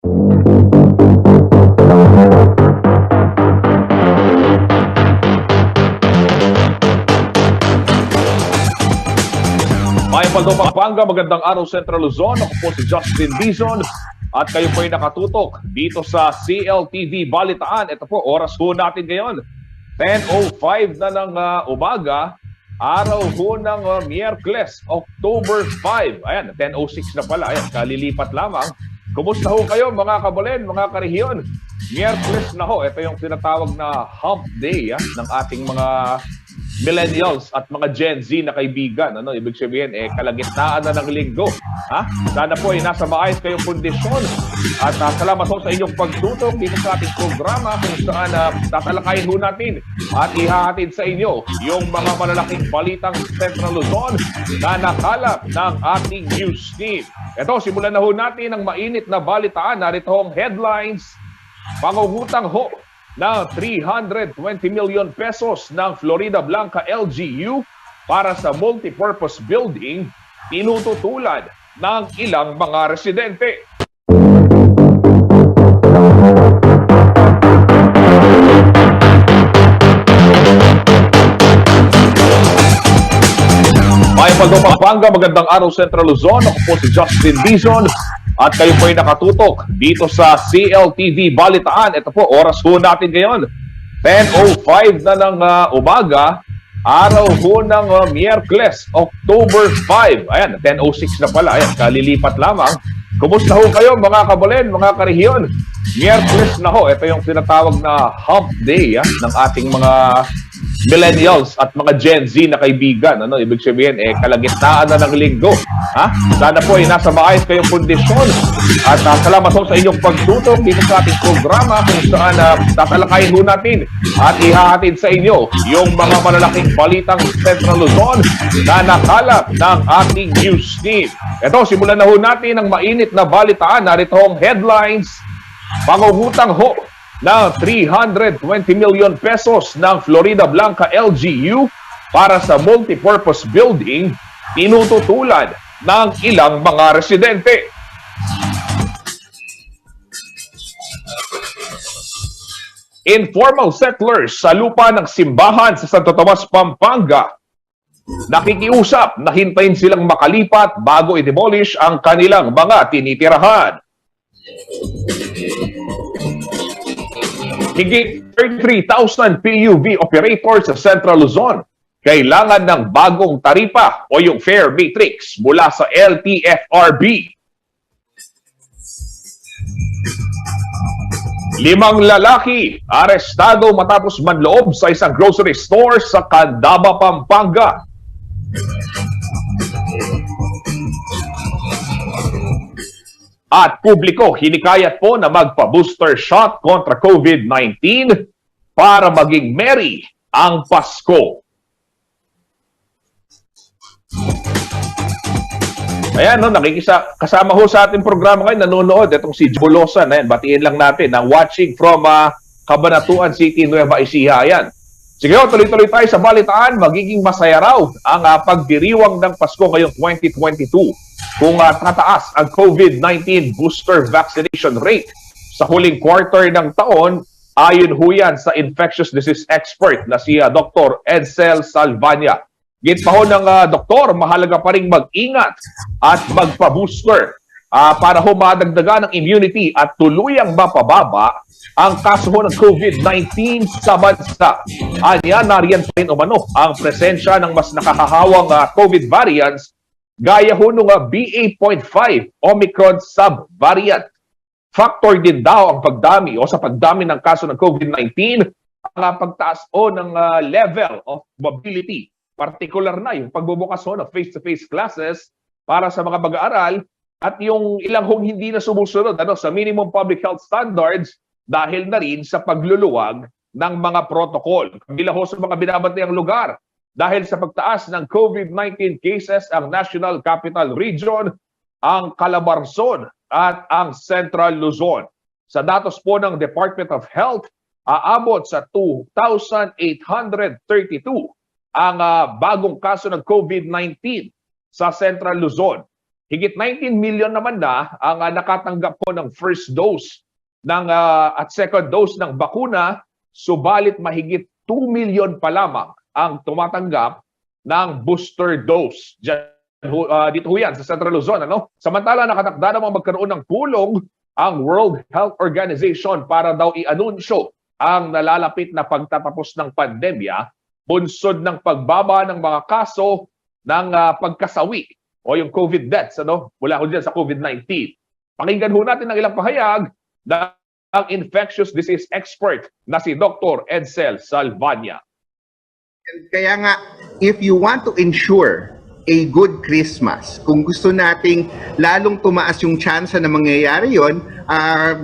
Mayapaldo Pampanga, magandang araw Central Luzon. Ako po si Justin Dizon at kayo po ay nakatutok dito sa CLTV Balitaan. Ito po, oras po natin ngayon, 10:05 na ng umaga, araw po ng Miyerkules, October 5. Ayan, 10:06 na pala, ayan, kalilipat lamang. Kumusta ho kayo mga kabolen, mga karehiyon? Miyerkules na ho, ito yung tinatawag na hump day ng ating mga millennials at mga Gen Z na kaibigan. Ano ibig sabihin? Kalagitnaan na ng linggo. Sana po ay nasa maayos kayong kondisyon. At salamat po sa inyong pagtutok dito sa ating programa kung saan tatalakayin ho natin at ihahatid sa inyo yung mga malalaking balitang Central Luzon na nakalap ng ating news team. Ito, simulan na ho natin ang mainit na balitaan. Narito ang headlines. Pangungutang ho na 320 million pesos ng Florida Blanca LGU para sa multipurpose building tinututulan ng ilang mga residente. Mayapaldo Pampanga, magandang araw Central Luzon. Ako po si Justin Dizon at kayo po ay nakatutok dito sa CLTV Balitaan. Ito po, oras po natin ngayon, 10:05 na ng umaga, araw po ng Miyerkules, October 5. Ayan, 10:06 na pala, ayan, kalilipat lamang. Kumusta ho kayo mga kabolen, mga karehiyon? Miyerkules na ho, ito yung tinatawag na hump day ng ating mga millennials at mga Gen Z na kaibigan. Ano ibig sabihin? Kalagitnaan na ng linggo. Sana po ay nasa maayos kayong kondisyon. At salamat po sa inyong pagtutok dito sa ating programa kung saan tatalakayin ho natin at ihahatid sa inyo yung mga malalaking balitang Central Luzon na nakalap ng ating news team. Ito, simulan na ho natin ang mainit na balitaan. Narito ang headlines. Pangungutang ho na 320 million pesos ng Florida Blanca LGU para sa multipurpose building tinututulan ng ilang mga residente. Informal settlers sa lupa ng simbahan sa Santo Tomas, Pampanga nakikiusap na hintayin silang makalipat bago i-demolish ang kanilang mga tinitirahan. Higit 33,000 PUV operators sa Central Luzon kailangan ng bagong taripa o yung fare matrix mula sa LTFRB. 5 lalaki arestado matapos manloob sa isang grocery store sa Candaba, Pampanga. At publiko, hinikayat po na magpa-booster shot kontra COVID-19 para maging merry ang Pasko. Ayan, kasama ho sa ating programa ngayon, nanonood itong si Jolosan. Ayan, batiin lang natin, watching from Cabanatuan City, Nueva Ecija. Ayan. Sige, tuloy-tuloy tayo sa balitaan. Magiging masaya raw ang pagdiriwang ng Pasko ngayong 2022 kung tataas ang COVID-19 booster vaccination rate sa huling quarter ng taon, ayon ho yan sa infectious disease expert na si Dr. Edsel Salvania. Git pa ho ng doktor, mahalaga pa rin mag-ingat at magpa-booster para ho madagdagan ng immunity at tuluyang mapababa ang kaso ho ng COVID-19 sa bansa. Anya, nariyan pa rin umano ang presensya ng mas nakakahawang COVID variants gaya ho nung BA.5 Omicron subvariant. Factor din daw ang pagdami o sa pagdami ng kaso ng COVID-19 ang pagtaas o ng level of mobility. Partikular na yung pagbubukas ho ng face-to-face classes para sa mga mag-aaral at yung ilang hong hindi na sumusunod sa minimum public health standards dahil na rin sa pagluluwag ng mga protocol. Kabila ho sa mga binabantayan lugar. Dahil sa pagtaas ng COVID-19 cases ang National Capital Region, ang Calabarzon at ang Central Luzon. Sa datos po ng Department of Health, aabot sa 2,832 ang bagong kaso ng COVID-19 sa Central Luzon. Higit 19 million naman na ang nakatanggap po ng first dose at second dose ng bakuna, subalit mahigit 2 million pa lamang ang tumatanggap ng booster dose. Dito ho yan sa Central Luzon. Samantala, nakatakda namang magkaroon ng pulong ang World Health Organization para daw i-anunsyo ang nalalapit na pagtatapos ng pandemya, bunsod ng pagbaba ng mga kaso ng pagkasawi o yung COVID deaths mula ho dyan sa COVID-19. Pakinggan ho natin ang ilang pahayag ng infectious disease expert na si Dr. Edsel Salvania. Kaya nga, if you want to ensure a good Christmas, kung gusto nating lalong tumaas yung chance na mangyayari yon,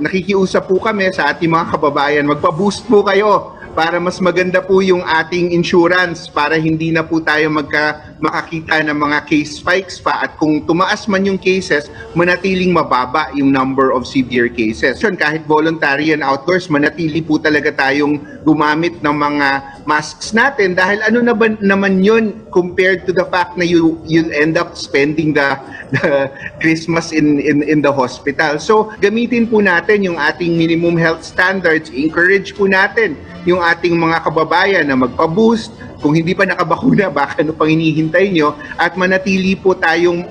nakikiusap po kami sa ating mga kababayan, magpa-boost po kayo para mas maganda po yung ating insurance para hindi na po tayo makakita ng mga case spikes pa, at kung tumaas man yung cases, manatiling mababa yung number of severe cases. So, kahit voluntary and outdoors, manatili po talaga tayong gumamit ng mga masks natin dahil ano na ba naman yun compared to the fact na you'll end up spending the Christmas in the hospital. So gamitin po natin yung ating minimum health standards, encourage po natin yung ating mga kababayan na magpa-boost. Kung hindi pa nakabakuna, baka ano pang hinihintay nyo, at manatili po tayong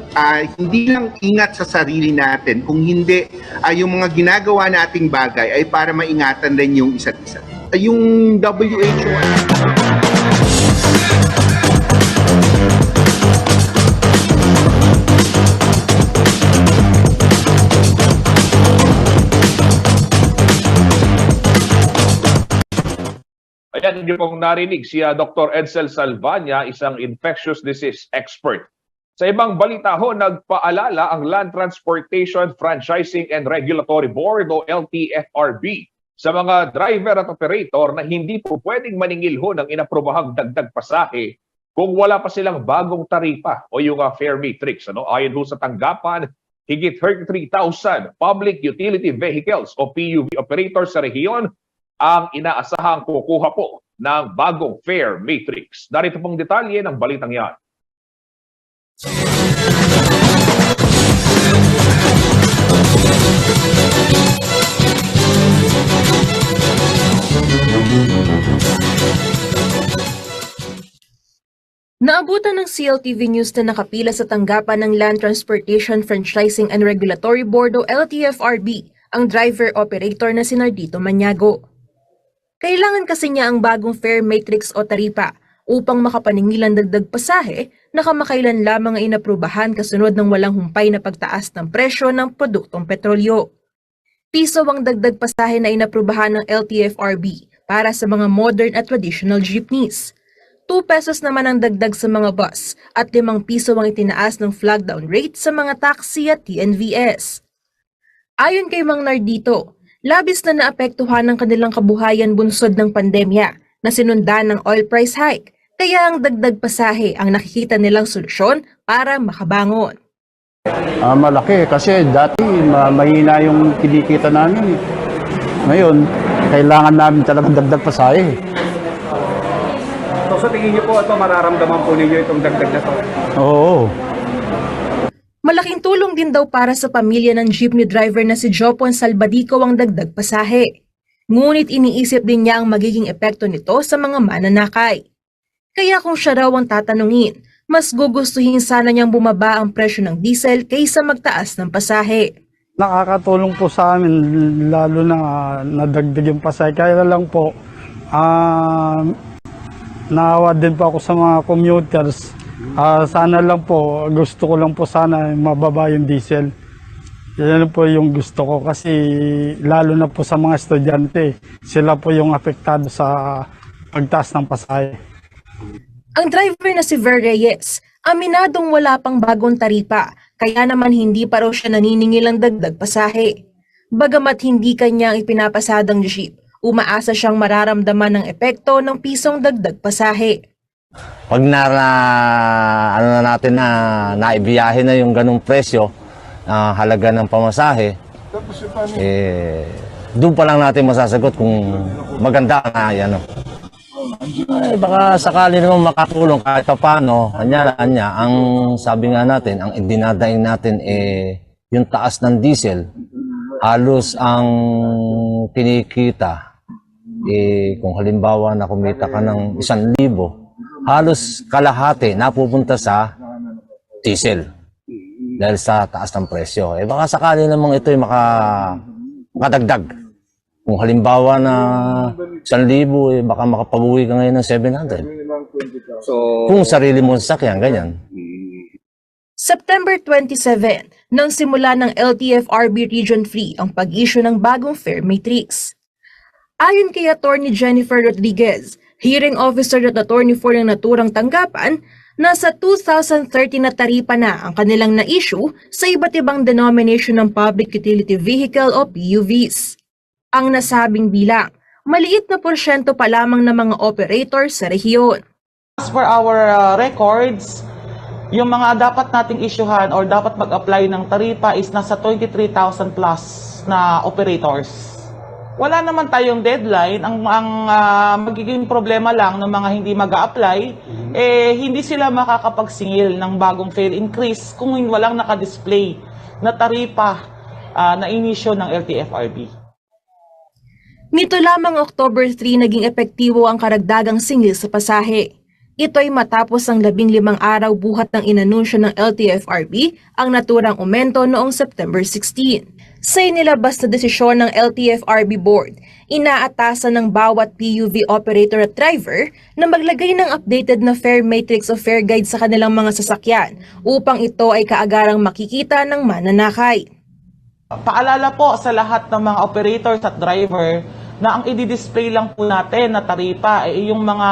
hindi lang ingat sa sarili natin, kung hindi yung mga ginagawa nating bagay ay para maingatan din yung isa't isa. Yung WHO. Ayan, hindi pong narinig si Dr. Edsel Salvania, isang infectious disease expert. Sa ibang balita ho, nagpaalala ang Land Transportation Franchising and Regulatory Board o LTFRB sa mga driver at operator na hindi po pwedeng maningil ho ng inaprobahang dagdag pasahe kung wala pa silang bagong taripa o yung fare matrix. Ayon ho sa tanggapan, higit 33,000 public utility vehicles o PUV operators sa rehiyon ang inaasahang kukuha po ng bagong fare matrix. Narito pong detalye ng balitang yan. Naabutan ng CLTV News na nakapila sa tanggapan ng Land Transportation Franchising and Regulatory Board o LTFRB ang driver-operator na si Nardito Maniago. Kailangan kasi niya ang bagong fare matrix o taripa upang makapaningil ang dagdag pasahe na kamakailan lamang ay inaprubahan kasunod ng walang humpay na pagtaas ng presyo ng produktong petrolyo. Piso ang dagdag pasahe na inaprubahan ng LTFRB para sa mga modern at traditional jeepneys. 2 pesos naman ang dagdag sa mga bus at 5 piso ang itinaas ng flag down rate sa mga taxi at TNVS. Ayon kay Mang Nardito, labis na naapektuhan ng kanilang kabuhayan bunsod ng pandemya na sinundan ng oil price hike, kaya ang dagdag pasahe ang nakikita nilang solusyon para makabangon. Malaki kasi dati mahina yung kinikita namin. Ngayon, kailangan namin talagang dagdag pasahe. So sa tingin niyo po ito, mararamdaman po ninyo itong dagdag na ito? Oo. Malaking tulong din daw para sa pamilya ng jeepney driver na si Jopon Salbadico ang dagdag pasahe. Ngunit iniisip din niya ang magiging epekto nito sa mga mananakay. Kaya kung siya raw ang tatanungin, mas gugustuhin sana niyang bumaba ang presyo ng diesel kaysa magtaas ng pasahe. Nakakatulong po sa amin, lalo na nadagdag yung pasahe. Kaya lang po, naawa din po ako sa mga commuters. Sana lang po, gusto ko lang po sana mababa yung diesel. Yan po yung gusto ko kasi lalo na po sa mga estudyante, sila po yung apektado sa pagtaas ng pasahe. Ang driver na si Ver Reyes, aminadong wala pang bagong taripa, kaya naman hindi pa raw siya naniningil ang dagdag pasahe. Bagamat hindi kanya ang ipinapasadang jeep, umaasa siyang mararamdaman ng epekto ng pisong dagdag pasahe. Pag naibiyahe na yung ganung presyo, halaga ng pamasahe, doon pa lang natin masasagot kung maganda na yan. Ay, baka sakali naman makatulong kahit pa paano. Anya, ang sabi nga natin, ang dinadaing natin yung taas ng diesel. Halos ang kinikita, kung halimbawa na kumita ka ng 1,000, halos kalahati napupunta sa diesel dahil sa taas ng presyo. Baka sakali namang ito'y makadagdag. Kung halimbawa na 1,000, baka makapag-uwi ka ngayon ng 700. So, Kung sarili mo sasakyan, ganyan. September 27, nang simula ng LTFRB Region 3 ang pag-issue ng bagong fare matrix. Ayon kay Attorney Jennifer Rodriguez, hearing officer at attorney for ng naturang tanggapan, nasa 2030 na taripa na ang kanilang na-issue sa iba't ibang denomination ng Public Utility Vehicle o PUVs. Ang nasabing bilang, maliit na porsyento pa lamang ng mga operator sa rehiyon. As per our records, yung mga dapat nating isyuhan or dapat mag-apply ng taripa is nasa 23,000 plus na operators. Wala naman tayong deadline. Ang magiging problema lang ng mga hindi mag-a-apply, hindi sila makakapagsingil ng bagong fare increase kung walang nakadisplay na taripa na inisyo ng LTFRB. Nito lamang October 3 naging epektibo ang karagdagang singil sa pasahe. Ito'y matapos ang 15 araw buhat ng inanunsyo ng LTFRB ang naturang aumento noong September 16. Sa inilabas na desisyon ng LTFRB Board, inaatasan ng bawat PUV operator at driver na maglagay ng updated na fare matrix o fare guide sa kanilang mga sasakyan upang ito ay kaagarang makikita ng mananakay. Paalala po sa lahat ng mga operators at driver na ang i-display lang po natin na taripa ay yung mga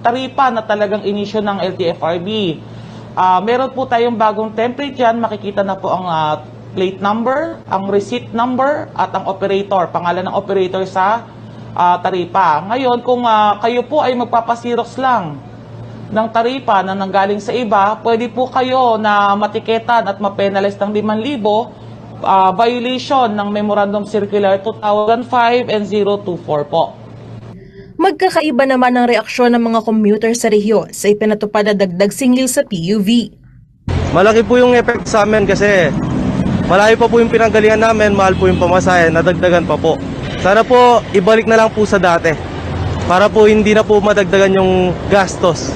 taripa na talagang inisyo ng LTFRB. Meron po tayong bagong template dyan, makikita na po ang plate number, ang receipt number at ang operator, pangalan ng operator sa taripa. Ngayon, kung kayo po ay magpapasirox lang ng taripa na nanggaling sa iba, pwede po kayo na matiketan at mapenalize ng 5,000 violation ng Memorandum Circular 2005 and 024 po. Magkakaiba naman ang reaksyon ng mga commuter sa rehiyon sa ipinatupad na dagdag singil sa PUV. Malaki po yung effect sa amin kasi malayo pa po yung pinanggalingan namin, mahal po yung pamasahe, nadagdagan pa po. Sana po ibalik na lang po sa dati para po hindi na po madagdagan yung gastos.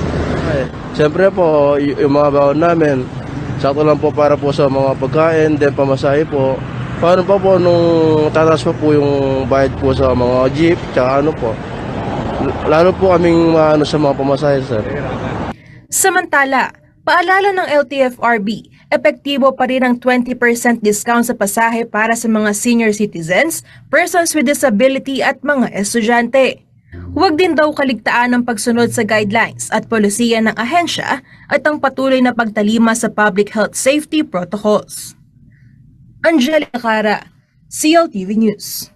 Siyempre po, yung mga baon namin, sakto lang po para po sa mga pagkain, then pamasahe po. Paano pa po nung tataas pa po yung bayad po sa mga jeep, tsaka ano po. Lalo po kaming sa mga pamasahe, sir. Samantala, paalala ng LTFRB, epektibo pa rin ang 20% discount sa pasahe para sa mga senior citizens, persons with disability at mga estudyante. Huwag din daw kaligtaan ang pagsunod sa guidelines at polisiya ng ahensya at ang patuloy na pagtalima sa public health safety protocols. Angelica Cara, CLTV News.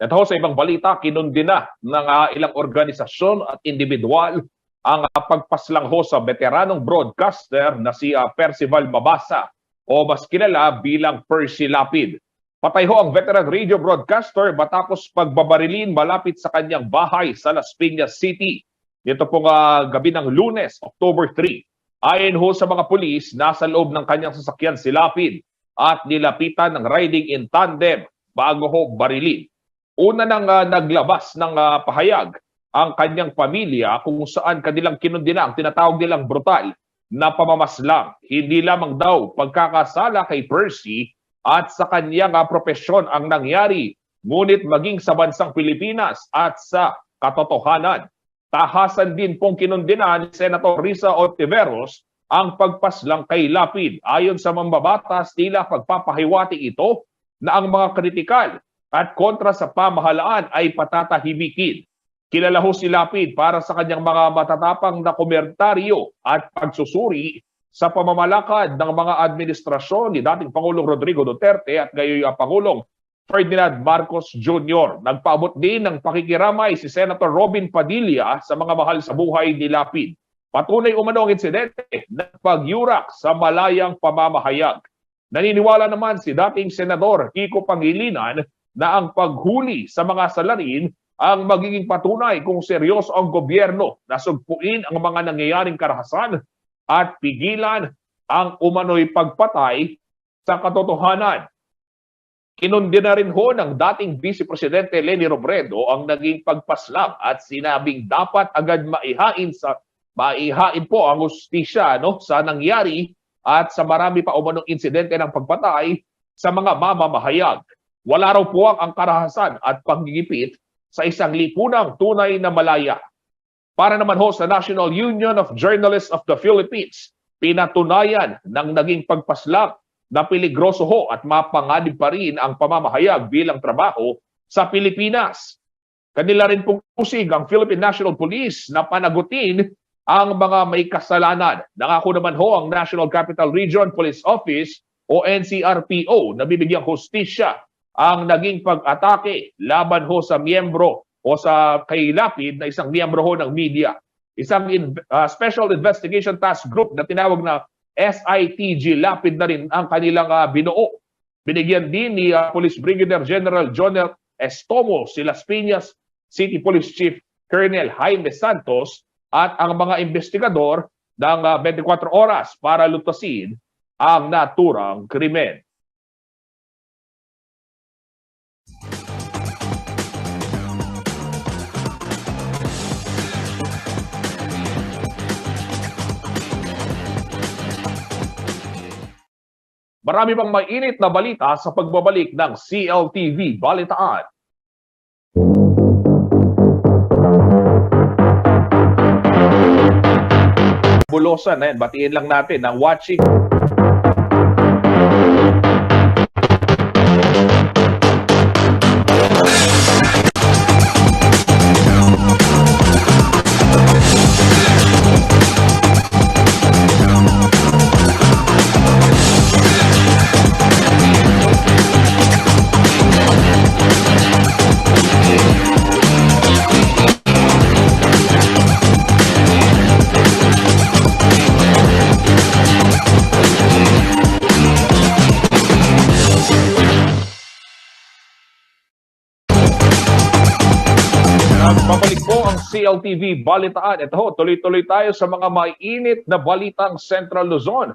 At ho, sa ibang balita, kinundi na ng ilang organisasyon at individual ang pagpaslang ho sa veteranong broadcaster na si Percival Mabasa o mas kilala bilang Percy Lapid. Patay ho ang veteran radio broadcaster matapos pagbabarilin malapit sa kanyang bahay sa Las Piñas City. Ito pong gabi ng Lunes, October 3. Ayon ho sa mga pulis, nasa loob ng kanyang sasakyan si Lapid at nilapitan ng riding in tandem bago ho barilin. Una nang naglabas ng pahayag ang kanyang pamilya kung saan kanilang kinundi na ang tinatawag nilang brutal na pamamaslang. Hindi lamang daw pagkakasala kay Percy at sa kanyang propesyon ang nangyari, ngunit maging sa bansang Pilipinas at sa katotohanan. Tahasan din pong kinundina ni Senator Risa Ontiveros ang pagpaslang kay Lapid. Ayon sa mambabatas, tila pagpapahiwati ito na ang mga kritikal at kontra sa pamahalaan ay patatahimikin. Kilala ho si Lapid para sa kanyang mga matatapang na komentaryo at pagsusuri sa pamamalakad ng mga administrasyon ni dating Pangulong Rodrigo Duterte at ngayon Pangulong Ferdinand Marcos Jr. Nagpaabot din ng pakikiramay si Senator Robin Padilla sa mga mahal sa buhay ni Lapid. Patunay umano ang insidente ng pagyurak sa malayang pamamahayag. Naniniwala naman si dating Senador Kiko Pangilinan na ang paghuli sa mga salarin ang magiging patunay kung seryoso ang gobyerno na sugpuin ang mga nangyayaring karahasan at pigilan ang umano'y pagpatay sa katotohanan. Kinundi na rin ho ng dating Vice Presidente Leni Robredo ang naging pagpaslang at sinabing dapat agad maihain po ang hustisya sa nangyari at sa marami pa umanong insidente ng pagpatay sa mga mamamahayag. Wala raw po ang karahasan at paggigipit sa isang lipunang tunay na malaya. Para naman ho sa National Union of Journalists of the Philippines, pinatunayan ng naging pagpaslang na peligroso ho at mapanganib pa rin ang pamamahayag bilang trabaho sa Pilipinas. Kanila rin pong usig ang Philippine National Police na panagutin ang mga may kasalanan. Nangako naman ho ang National Capital Region Police Office o NCRPO na bibigyang hustisya ang naging pag-atake laban ho sa miyembro o sa kay Lapid na isang miyembro ho ng media. Isang Special Investigation Task Group na tinawag na SITG Lapid na rin ang kanilang binuo. Binigyan din ni Police Brigadier General Jonel Estomo si Las Piñas City Police Chief Colonel Jaime Santos at ang mga investigador ng 24 oras para lutasin ang naturang krimen. Marami pang mainit na balita sa pagbabalik ng CLTV Balitaan. Bulosan, batiin lang natin ang watching. Pabalik po ang CLTV Balitaan. Ito ho, tuloy-tuloy tayo sa mga mainit na balitang Central Luzon.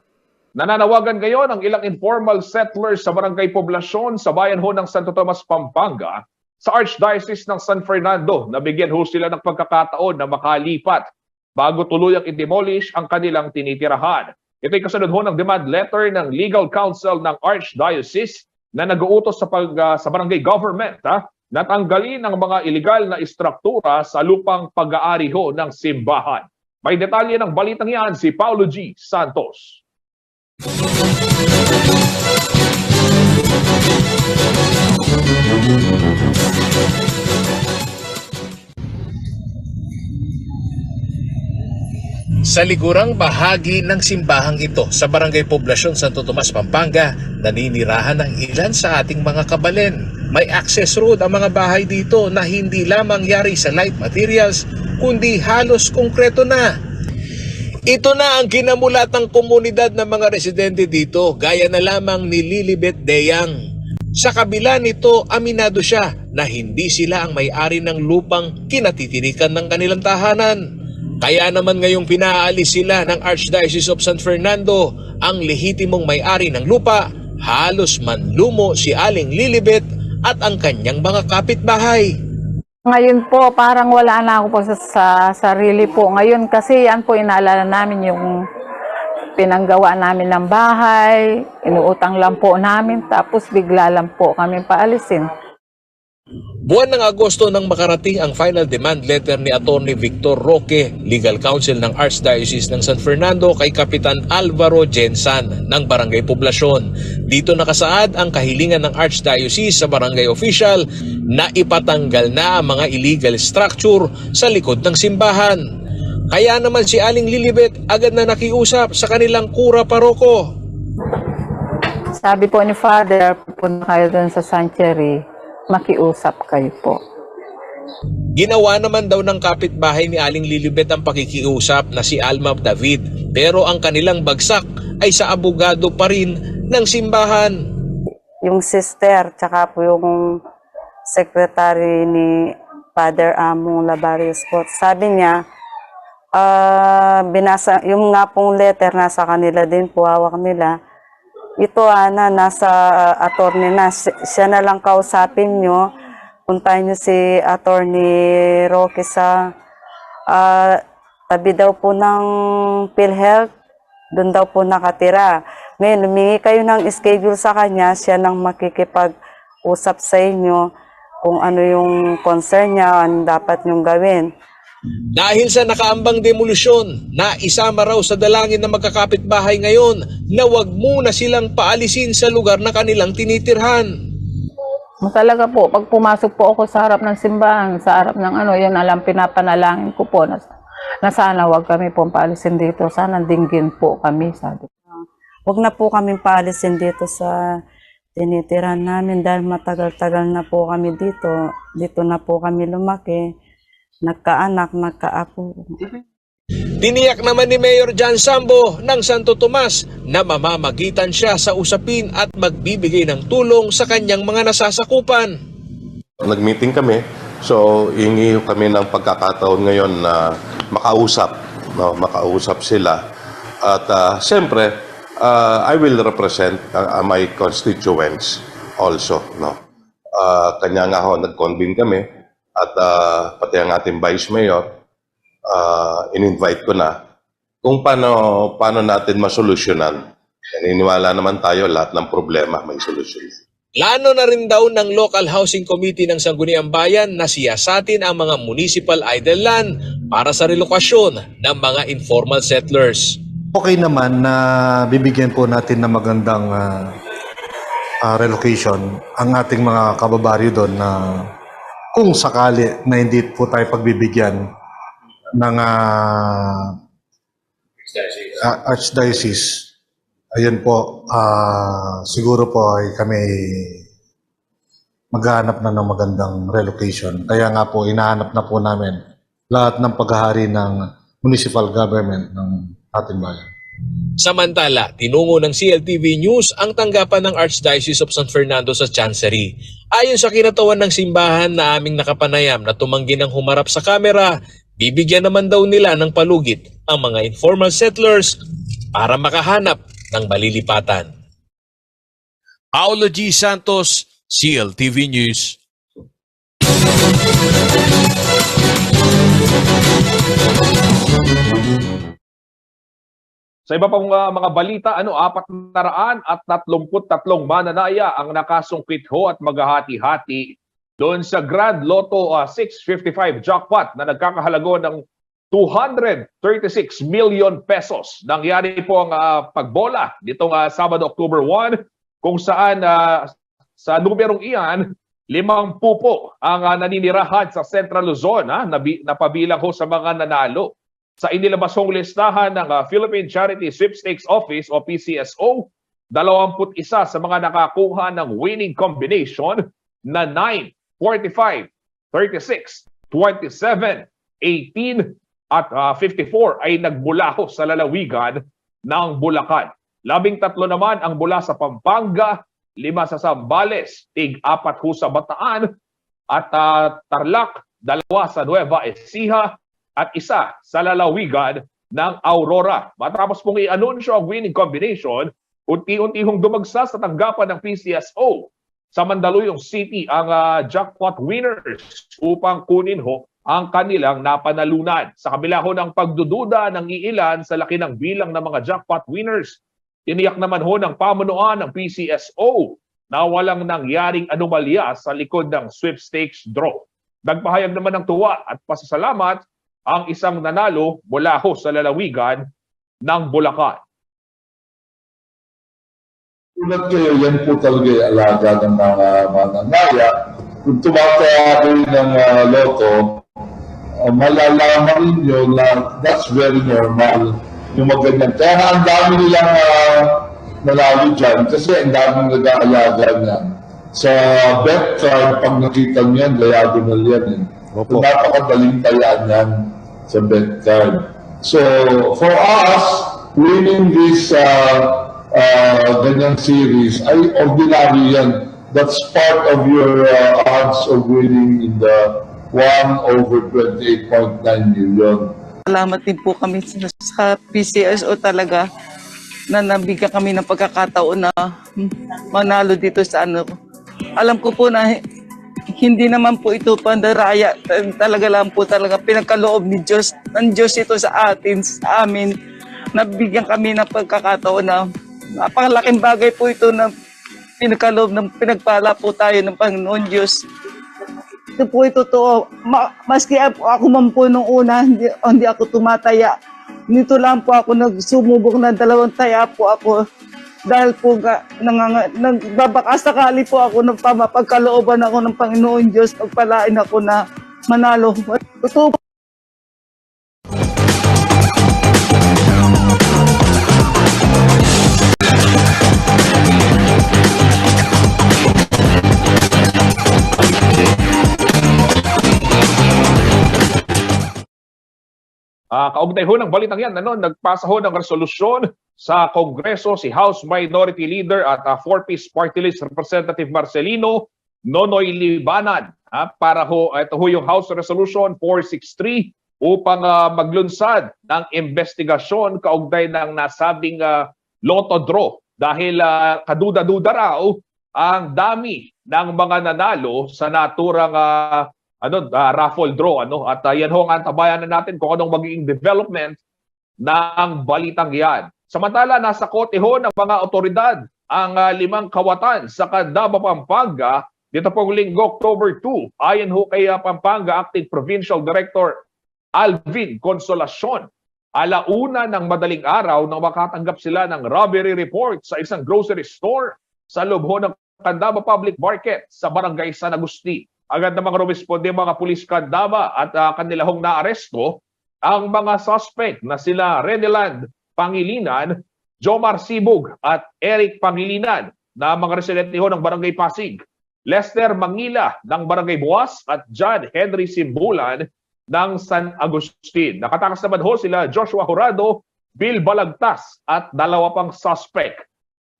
Nananawagan ngayon ang ilang informal settlers sa barangay poblasyon sa bayan ho ng Santo Tomas, Pampanga sa Archdiocese ng San Fernando na bigyan ho sila ng pagkakataon na makalipat bago tuluyang i-demolish ang kanilang tinitirahan. Ito'y kasunod ho ng demand letter ng Legal Counsel ng Archdiocese na nag-uutos sa barangay government na tanggalin ang mga iligal na istruktura sa lupang pag-aari ho ng simbahan. May detalye ng balitang yan si Paulo G. Santos. Sa ligurang bahagi ng simbahang ito sa Barangay Poblasyon Santo Tomas, Pampanga, naninirahan ng ilan sa ating mga kabalen. May access road ang mga bahay dito na hindi lamang yari sa light materials, kundi halos konkreto na. Ito na ang kinamulatang komunidad ng mga residente dito, gaya na lamang ni Lilibet Deyang. Sa kabila nito, aminado siya na hindi sila ang may-ari ng lupang kinatitirikan ng kanilang tahanan. Kaya naman ngayong pinaalis sila ng Archdiocese of San Fernando, ang lehitimong may-ari ng lupa, halos manlumo si Aling Lilibet at ang kanyang mga kapitbahay. Ngayon po, parang wala na ako po sa sarili po. Ngayon kasi yan po inaalala namin yung pinanggawa namin ng bahay, inuutang lang po namin, tapos bigla lang po kami paalisin. Buwan ng Agosto nang makarating ang final demand letter ni Atty. Victor Roque, Legal Counsel ng Archdiocese ng San Fernando kay Kapitan Alvaro Jensan ng Barangay Poblasyon. Dito nakasaad ang kahilingan ng Archdiocese sa barangay official na ipatanggal na ang mga illegal structure sa likod ng simbahan. Kaya naman si Aling Lilibet agad na nakiusap sa kanilang kura paroko. Sabi po ni Father, pupunta kayo doon sa sanctuary, makiusap kayo po. Ginawa naman daw ng kapitbahay ni Aling Lilibet ang pakikiusap na si Alma David, pero ang kanilang bagsak ay sa abogado pa rin ng simbahan. Yung sister, tsaka po yung secretary ni Father Among Labarios po, sabi niya, binasa, yung nga pong letter nasa kanila din po, hawak nila. Ito nasa attorney na, siya na lang kausapin nyo, puntahan nyo si attorney Roque sa tabi daw po ng PhilHealth, doon daw po nakatira. Ngayon, lumingi kayo ng schedule sa kanya, siya nang makikipag-usap sa inyo kung ano yung concern niya, ano dapat nyong gawin. Dahil sa nakaambang demolusyon, naisama raw sa dalangin ng magkakapitbahay ngayon na wag muna silang paalisin sa lugar na kanilang tinitirhan. Talaga po, pag pumasok po ako sa harap ng simbahan, sa harap ng yun alam, pinapanalangin ko po na sana wag kami pong paalisin dito, sana dinggin po kami, sabi ko. Wag na po kami paalisin dito sa tinitiran namin dahil matagal-tagal na po kami dito. Dito na po kami lumaki, nagkaanak, nagkaapo. Tiniyak naman ni Mayor John Sambo ng Santo Tomas na mamamagitan siya sa usapin at magbibigay ng tulong sa kanyang mga nasasakupan. Nag-meeting kami, so hingi kami ng pagkakataon ngayon na makausap sila. At siyempre, I will represent my constituents also. Kanya nga ho, nag-convene kami at pati ang ating Vice Mayor, in-invite ko na kung paano natin masolusyonan. Naniniwala naman tayo lahat ng problema may solusyon. Plano na rin daw ng Local Housing Committee ng Sangguniang Bayan na siyasatin ang mga municipal idle land para sa relokasyon ng mga informal settlers. Okay naman na bibigyan po natin ng magandang relocation ang ating mga kababaryo doon na kung sakali na hindi po tayo pagbibigyan ng Archdiocese. Ayun po, siguro po ay kami maghahanap na ng magandang relocation. Kaya nga po, inahanap na po namin lahat ng paghahari ng municipal government ng ating bayan. Samantala, tinungo ng CLTV News ang tanggapan ng Archdiocese of San Fernando sa Chancery. Ayon sa kinatawan ng simbahan na aming nakapanayam na tumanggi ng humarap sa kamera, bibigyan naman daw nila ng palugit ang mga informal settlers para makahanap ng malilipatan. Paolo G. Santos, CLTV News. Sa iba pang mga balita, 433 mananaya ang nakasungkit ho at maghahati-hati doon sa Grand Lotto 655 jackpot na nagkakahalago ng 236 million pesos. Nangyari po ang pagbola nitong Sabado, October 1, kung saan sa numerong iyan, 50 po ang naninirahan sa Central Luzon na pabilang ho sa mga nanalo. Sa inilabas hong listahan ng Philippine Charity Sweepstakes Office o PCSO, 21 sa mga nakakuha ng winning combination na 9, 45, 36, 27, 18 at 54 ay nagmula ho sa lalawigan ng Bulacan. 13 naman ang mula sa Pampanga, 5 sa Zambales, 4 ho sa Bataan at Tarlac, 2 sa Nueva Ecija at 1 sa lalawigan ng Aurora. Matapos pong i-anunsyo ang winning combination, unti-unti hong dumagsa sa tanggapan ng PCSO sa Mandaluyong City ang jackpot winners upang kunin ho ang kanilang napanalunan. Sa kabila ho ng pagdududa ng iilan sa laki ng bilang ng mga jackpot winners, tiniyak naman ho ng pamunuan ng PCSO na walang nangyaring anomalya sa likod ng sweepstakes draw. Nagpahayag naman ng tuwa at pasasalamat ang isang nanalo mula ho sa lalawigan ng Bulacan. Tulad kayo, yan po talaga yung alaga ng mga mananaya. Kung tumataya ng loto, malalaman ninyo na that's very normal. Yung maganyan. Kaya nga ang dami nilang nanalo dyan kasi ang daming nag-aalaga niyan. Sa bet card, pag nakita niyan, diagonal yan. So, napakadaling tayaan yan sa bet card. So, for us, winning this ganyang series ay ordinary yan. That's part of your odds of winning in the 1/28.9 million. Salamat din po kami sa PCSO talaga na nabigyan kami ng pagkakataon na manalo dito sa ano. Alam ko po na hindi naman po ito pandaraya. Talaga lang po talaga pinagkaloob ni Diyos. Ng Diyos ito sa atin, sa amin. Nabigyan kami ng pagkakataon na napakalaking bagay po ito na pinagkaloob ng pinagpala po tayo ng Panginoon Diyos. Ito po ito totoo. Maski ako man po nung una, hindi ako tumataya. Nito lang po ako nagsumubok ng 2 taya po ako. Dahil po nagbabakasakali po ako ng pagkalooban ako ng Panginoon Diyos. Pagpalain ako na manalo. Totoo po. Kaugnay ho ng balitang yan, nagpasa ho ng resolusyon sa Kongreso si House Minority Leader at 4-piece Party List Representative Marcelino Nonoy Libanan para ho, ito ho yung House Resolution 463 upang maglunsad ng investigasyon kaugnay ng nasabing lotto draw dahil kaduda-duda raw ang dami ng mga nanalo sa naturang raffle draw at yan ho ang antabayan na natin kung anong magiging development ng balitang yan. Samantala nasa kote ho ng mga otoridad ang 5 kawatan sa Candaba, Pampanga dito pong Linggo, October 2. Ayon ho kay Pampanga Acting Provincial Director Alvin Consolacion, alauna ng madaling araw nang makatanggap sila ng robbery report sa isang grocery store sa loob ho ng Candaba Public Market sa Barangay San Agustin. Agad namang rumisponde mga pulis Candaba at kanila hong naaresto ang mga suspect na sila Reneland Pangilinan, Jomar Sibug at Eric Pangilinan na mga residente ho ng Barangay Pasig, Lester Mangila ng Barangay Buwas at John Henry Simbulan ng San Agustin. Nakatakas naman ho sila Joshua Jurado, Bill Balagtas at 2 pang suspect.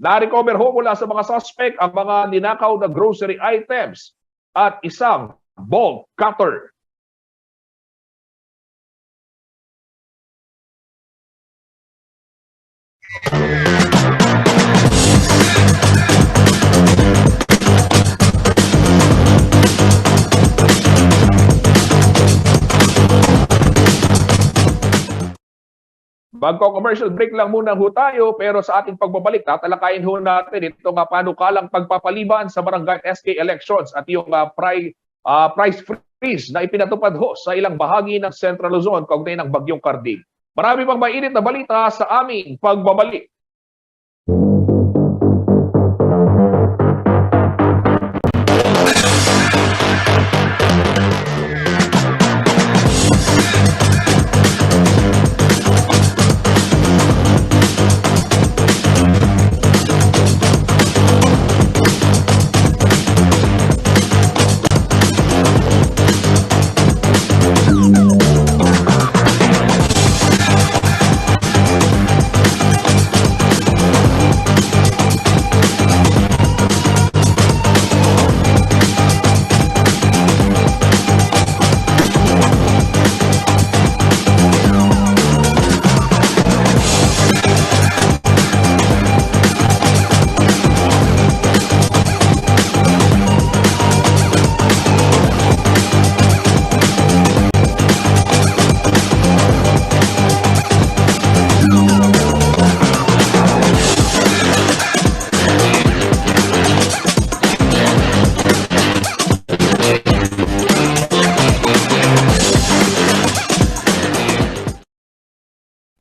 Na-recover ho mula sa mga suspect ang mga ninakaw na grocery items at isang bolt cutter. Magko-commercial break lang muna ho tayo, pero sa ating pagbabalik, tatalakayin ho natin ito nga panukalang pagpapaliban sa barangay SK elections at yung price freeze na ipinatupad ho sa ilang bahagi ng Central Luzon kaugnay ng Bagyong Karding. Marami pang mainit na balita sa aming pagbabalik.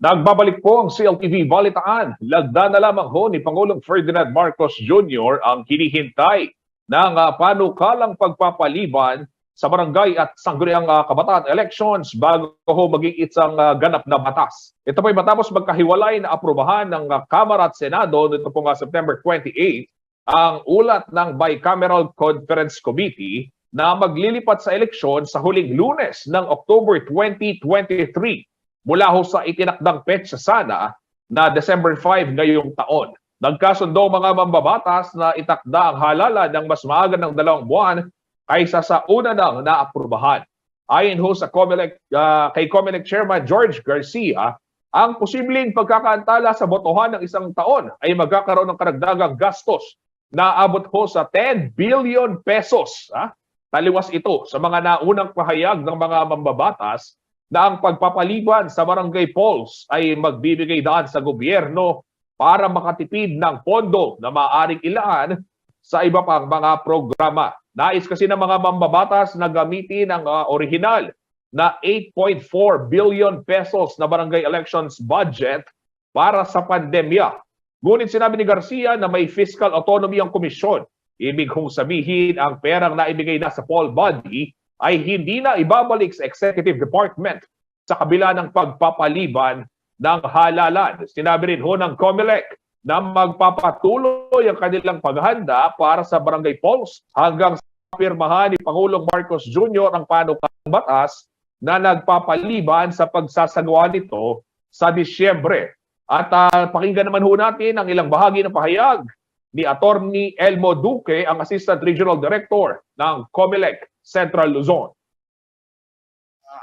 Nagbabalik po ang CLTV Balitaan. Lagda na lamang ho ni Pangulong Ferdinand Marcos Jr. ang hinihintay ng panukalang pagpapaliban sa barangay at sangguniang kabataan elections bago ho maging isang ganap na batas. Ito po ay matapos magkahiwalay na aprubahan ng Kamara at Senado nito po nga September 28 ang ulat ng Bicameral Conference Committee na maglilipat sa eleksyon sa huling Lunes ng October 2023. Mula ho sa itinakdang petsa sana na December 5 ngayong taon. Nagkasundo mga mambabatas na itakda ang halalan ng mas maaga ng 2 buwan kaysa sa una nang naaprubahan. Ayon ho sa kay COMELEC Chairman George Garcia, ang posibleng pagkakaantala sa botohan ng 1 taon ay magkakaroon ng karagdagang gastos na abot ho sa 10 billion pesos. Taliwas ito sa mga naunang pahayag ng mga mambabatas na ang pagpapaliban sa barangay polls ay magbibigay daan sa gobyerno para makatipid ng pondo na maaaring ilaan sa iba pang mga programa. Nais kasi ng mga mambabatas na gamitin ang orihinal na 8.4 billion pesos na barangay elections budget para sa pandemya. Ngunit sinabi ni Garcia na may fiscal autonomy ang komisyon. Ibig kong sabihin, ang perang naibigay na sa poll body ay hindi na ibabalik sa executive department sa kabila ng pagpapaliban ng halalan. Sinabi rin ho ng COMELEC na magpapatuloy ang kanilang paghahanda para sa barangay polls hanggang sa pirmahan ni Pangulong Marcos Jr. ang panukang batas na nagpapaliban sa pagsasagawa nito sa Disyembre. At pakinggan naman ho natin ang ilang bahagi ng pahayag ni Attorney Elmo Duque, ang Assistant Regional Director ng COMELEC Central Luzon.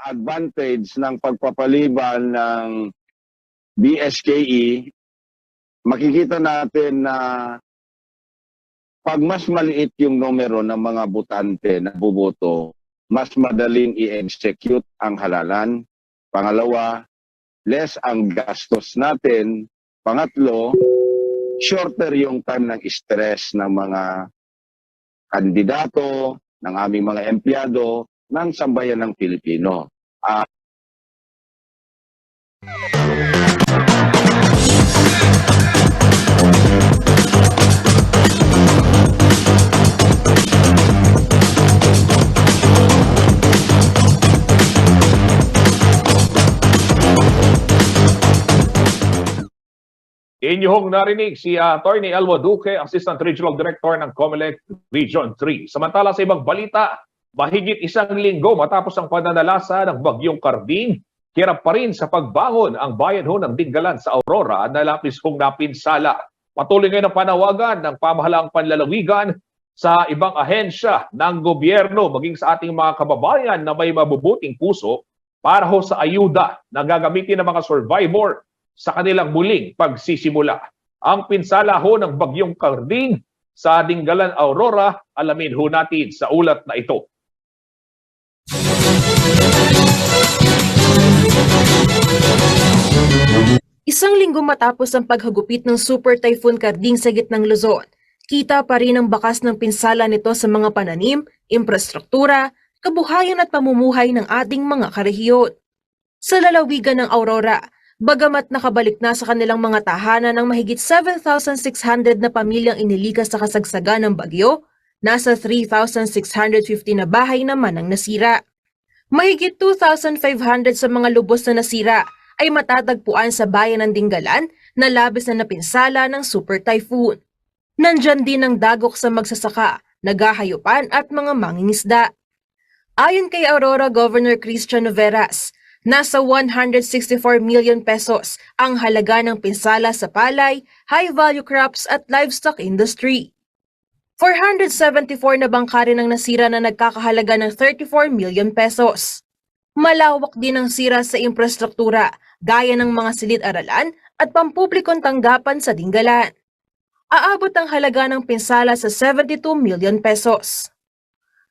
Advantage ng pagpapaliban ng DSKE, makikita natin na pag mas maliit yung numero ng mga botante na buboto, mas madaling i-execute ang halalan. Pangalawa, less ang gastos natin. Pangatlo, shorter yung time ng stress ng mga kandidato, ng aming mga empleyado, ng sambayan ng Pilipino. Inyong narinig si Attorney Elmo Duque, Assistant Regional Director ng COMELEC Region 3. Samantala sa ibang balita, mahigit 1 linggo matapos ang pananalasa ng Bagyong Carding, hirap pa rin sa pagbangon ang bayan ho ng Dingalan sa Aurora na lapis hong napinsala. Patuloy ngayon ang panawagan ng pamahalaang panlalawigan sa ibang ahensya ng gobyerno maging sa ating mga kababayan na may mabubuting puso para ho sa ayuda na gagamitin ng mga survivor sa kanilang muling pagsisimula. Ang pinsala ho ng Bagyong Carding sa Dingalan, Aurora, alamin ho natin sa ulat na ito. Isang linggo matapos ang paghagupit ng Super Typhoon Carding sa gitnang Luzon, kita pa rin ang bakas ng pinsala nito sa mga pananim, infrastruktura, kabuhayan at pamumuhay ng ating mga karehiyon. Sa lalawigan ng Aurora, bagamat nakabalik na sa kanilang mga tahanan ng mahigit 7,600 na pamilyang inilikas sa kasagsagan ng bagyo, nasa 3,650 na bahay naman ang nasira. Mahigit 2,500 sa mga lubos na nasira ay matatagpuan sa bayan ng Dingalan na labis na napinsala ng Super Typhoon. Nandyan din ang dagok sa magsasaka, naghahayupan at mga mangingisda. Ayon kay Aurora Governor Christian Noveras, nasa 164 million pesos ang halaga ng pinsala sa palay, high-value crops at livestock industry. 474 na bangka rin ang nasira na nagkakahalaga ng 34 million pesos. Malawak din ang sira sa infrastruktura, gaya ng mga silid-aralan at pampublikong tanggapan sa Dingalan. Aabot ang halaga ng pinsala sa 72 million pesos.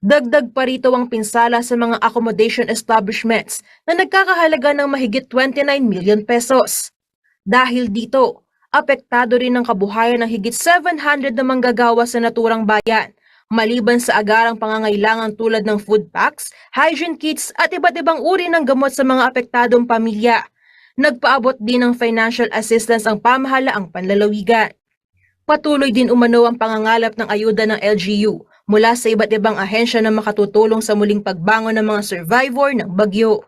Dagdag pa rito ang pinsala sa mga accommodation establishments na nagkakahalaga ng mahigit 29 million pesos. Dahil dito, apektado rin ang kabuhayan ng higit 700 na manggagawa sa naturang bayan, maliban sa agarang pangangailangan tulad ng food packs, hygiene kits at iba't ibang uri ng gamot sa mga apektadong pamilya. Nagpaabot din ng financial assistance ang pamahalaang panlalawigan. Patuloy din umano ang pangangalap ng ayuda ng LGU mula sa iba't ibang ahensya na makatutulong sa muling pagbangon ng mga survivor ng bagyo.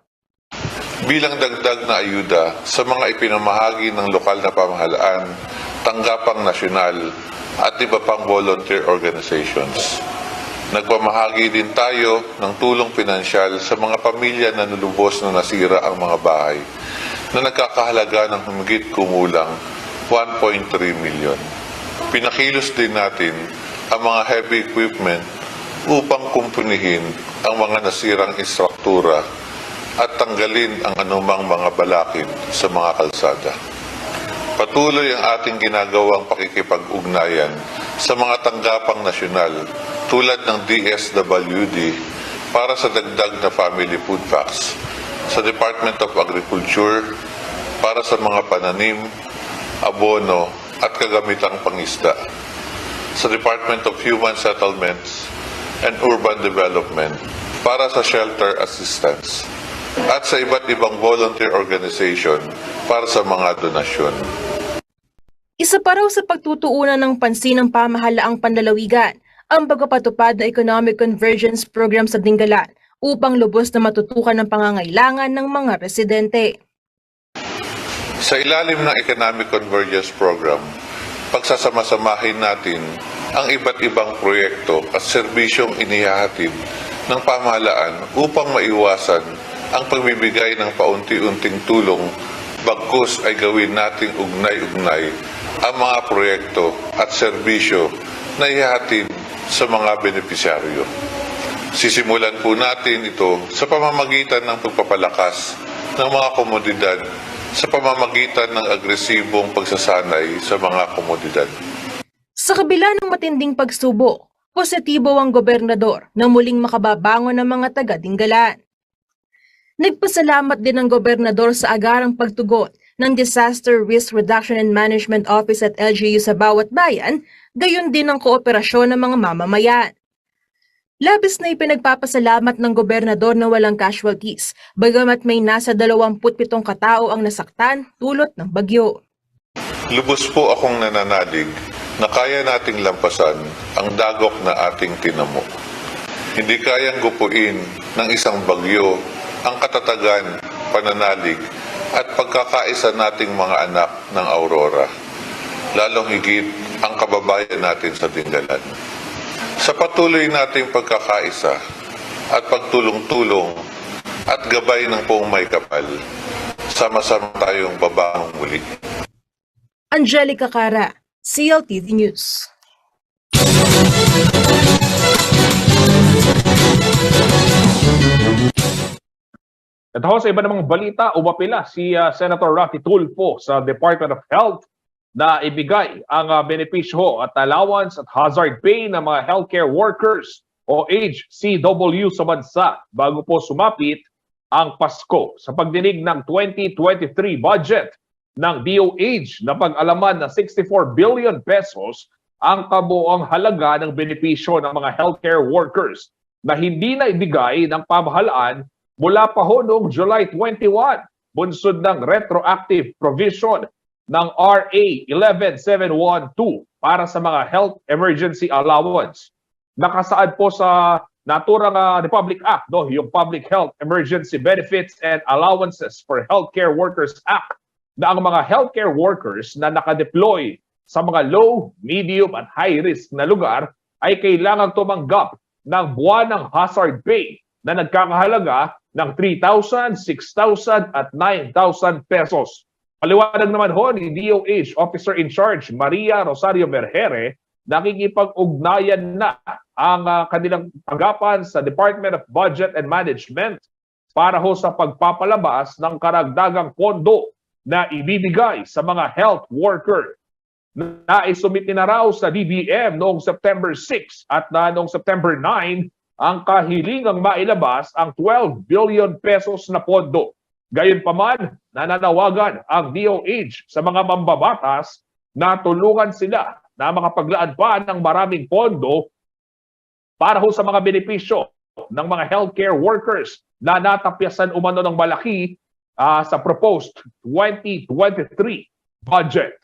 Bilang dagdag na ayuda sa mga ipinamahagi ng lokal na pamahalaan, tanggapang nasyonal at iba pang volunteer organizations. Nagpamahagi din tayo ng tulong pinansyal sa mga pamilya na nalubos na nasira ang mga bahay na nagkakahalaga ng humigit kumulang 1.3 million. Pinakilos din natin ang mga heavy equipment upang kumpunihin ang mga nasirang istruktura at tanggalin ang anumang mga balakid sa mga kalsada. Patuloy ang ating ginagawang pakikipag-ugnayan sa mga tanggapang nasyonal tulad ng DSWD para sa dagdag na family food packs, sa Department of Agriculture para sa mga pananim, abono at kagamitang pangisda, sa Department of Human Settlements and Urban Development para sa shelter assistance, at sa iba't ibang volunteer organization para sa mga donasyon. Isa pa raw sa pagtutuunan ng pansin ng pamahalaang panlalawigan ang pagpapatupad na Economic Convergence Program sa Dingalan upang lubos na matutukan ang pangangailangan ng mga residente. Sa ilalim ng Economic Convergence Program, pagsasama-samahin natin ang iba't ibang proyekto at serbisyong inihahatid ng pamahalaan upang maiwasan ang pagbibigay ng paunti-unting tulong, bagkus ay gawin nating ugnay-ugnay ang mga proyekto at serbisyo na ihahatid sa mga benepisyaryo. Sisimulan po natin ito sa pamamagitan ng pagpapalakas ng mga komunidad sa pamamagitan ng agresibong pagsasanay sa mga komunidad. Sa kabila ng matinding pagsubok, positibo ang gobernador na muling makababangon ng mga taga-Dingalan. Nagpasalamat din ang gobernador sa agarang pagtugon ng Disaster Risk Reduction and Management Office at LGU sa bawat bayan, gayon din ang kooperasyon ng mga mamamayan. Labis na ipinagpapasalamat ng gobernador na walang casualties, bagamat may nasa 27 katao ang nasaktan dulot ng bagyo. Lubos po akong nananalig na kaya nating lampasan ang dagok na ating tinamo. Hindi kayang gupuin ng isang bagyo ang katatagan, pananalig at pagkakaisa nating mga anak ng Aurora, lalong higit ang kababayan natin sa Dingalan. Sa patuloy nating pagkakaisa at pagtulong-tulong at gabay ng buong may kapal, sama-sama tayong babangon muli. Angelica Cara, CLTV News. At ho, sa iba namang balita, umapila si Senator Raffy Tulfo sa Department of Health na ibigay ang benepisyo at allowance at hazard pay ng mga healthcare workers o HCW sa bansa bago po sumapit ang Pasko. Sa pagdinig ng 2023 budget ng DOH na pag-alaman na 64 billion pesos ang kabuoang halaga ng benepisyo ng mga healthcare workers na hindi na ibigay ng pamahalaan mula pa ho noong July 21, bunsod ng retroactive provision ng RA 11712 para sa mga health emergency allowance. Nakasaad po sa naturang Republic Act, yung Public Health Emergency Benefits and Allowances for Healthcare Workers Act, na ang mga healthcare workers na nakadeploy sa mga low, medium at high risk na lugar ay kailangang tumanggap ng buwanang hazard pay na nagkakahalaga ng 3,000, 6,000 at 9,000 pesos. Paliwanag naman ho ni DOH Officer in Charge Maria Rosario Berhere, nakikipag-ugnayan na ang kanilang tanggapan sa Department of Budget and Management para ho sa pagpapalabas ng karagdagang pondo na ibibigay sa mga health worker. Naisumit na raw sa DBM noong September 6 at noong September 9 ang kahilingang mailabas ang 12 billion pesos na pondo. Gayunpaman, nananawagan ang DOH sa mga mambabatas na tulungan sila na makapaglaan pa ng maraming pondo para ho sa mga benepisyo ng mga healthcare workers na natapyasan umano ng malaki sa proposed 2023 budget.